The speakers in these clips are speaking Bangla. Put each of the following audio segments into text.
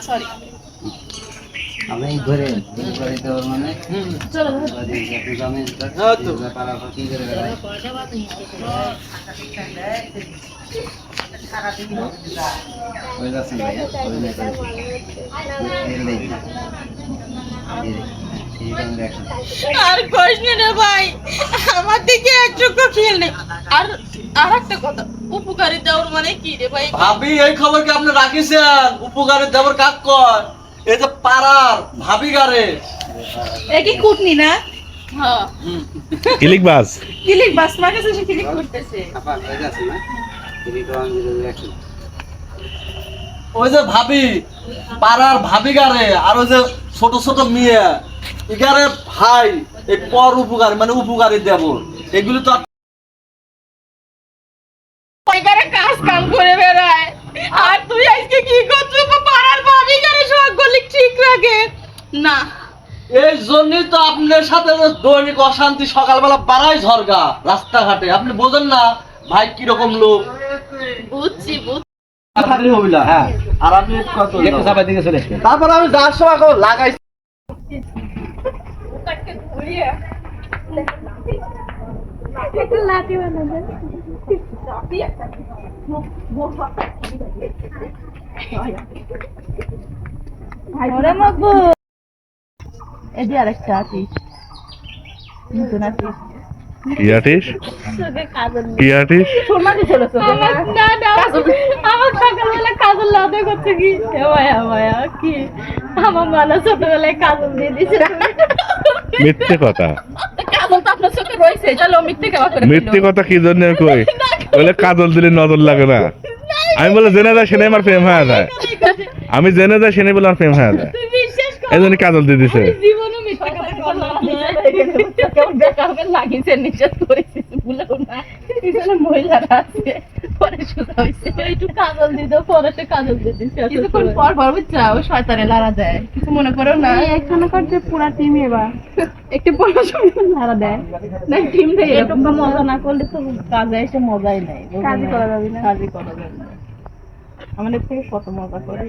সরি আমি ঘরে ঘরে তো মানে চলো আপনি জানেন হ্যাঁ তো পারা কি করে বেড়ায় ওই যাচ্ছেন ভাইয়া ওই না করে তেল দেই আর কইস না রে ভাই আমার দিকে একটুকু খেয়াল নেই আর আরেকটা কথা উপকারী দেওয়ার মানে কি রে ভাই ভাবি এই খবর কি আপনি রাখিছেন উপকারের দেবর কাক কয় এই যে পাড়ার ভাবি গারে এ কি কুটনি না হ্যাঁ ক্লিক বাস ক্লিক বাস মাকে সে ক্লিক করতেছে আপা ওই যাচ্ছেন না 321 ওই যে ভাবি পাড়ার ভাবি গারে আর ওই যে ছোট ছোট মেয়ে ইগারে ভাই এই পর উপকারী মানে উপকারী দেবর এগুলি তো ওইখানে কাজ কাম করে বেড়ায় আর তুই আজকে কি করছিস পাড়ার ভাবি করে সব গলি ঠিক রাখে না এই জন্যই তো আপনার সাথে যে দৈনিক অশান্তি সকালবেলা বাড়াই ঝরগা রাস্তাঘাটে আপনি বোঝেন না ভাই কিরকম লোক বুঝছি হ্যাঁ আর আমি কত একটু চাপা দিকে চলে আসবেন তারপর আমি যার সময় লাগাই এদি আরেকটা আছিস নতুন আছিস কি আর্টিস কি আর্টিস সোনা দিছিল আমার সকালবেলা কাজল লাদে করছে কি ভাইয়া কি আমার মালা ছোটবেলায় কাজল দিয়ে দিছে মিথ্যে কথা কাজল তো আপনার চোখে রয়েছে চলো মিথ্যে কেবা করে মিথ্যে কথা কি জন্য কই বলে কাজল দিলে নজর লাগে না আমি বলে জেনে যায় সেনে আমার প্রেম হয়ে যায় আমি জেনে যায় সেনে বলে আমার প্রেম হয়ে যায় তুই বিশ্বাস কর এই জন্য কাজল দিয়ে দিছে জীবনে মিথ্যে কথা বললাম কেমন দেখা হবে লাগিয়েছে নিষেধ করেছিস ভুলেও না এখানে মহিলারা আছে পরে সোজা হয়েছে একটু কাজল দিত পরে সে কাজল দিয়ে দিচ্ছে কিছুক্ষণ পর পর বুঝছা ও শয়তানে লাড়া দেয় কিছু মনে করো না এখানে করছে পুরা টিম এবার একটু পড়াশোনা লাড়া দেয় না টিম দেয় এরকম মজা না করলে তো কাজে এসে মজাই নাই কাজই করা যাবে না কাজই করা যাবে না আমাদের থেকে কত মজা করে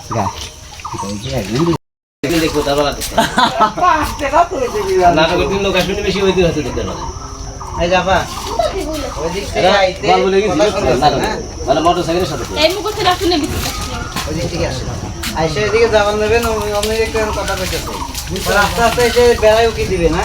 গা দেখো তারপর নাটকের দিন লোক আসলে বেশি হইতে হচ্ছে দেখতে পারে এই যাবা ওই দিক থেকে আইতে বলে গেছি মানে মোটরসাইকেলের সাথে এই মুখে রাখুন ওই দিক থেকে আসে আইসা এদিকে যাবেন নেবেন আমি একটা কথা কইতেছি আস্তে আস্তে এসে বেড়াইও কি দিবে না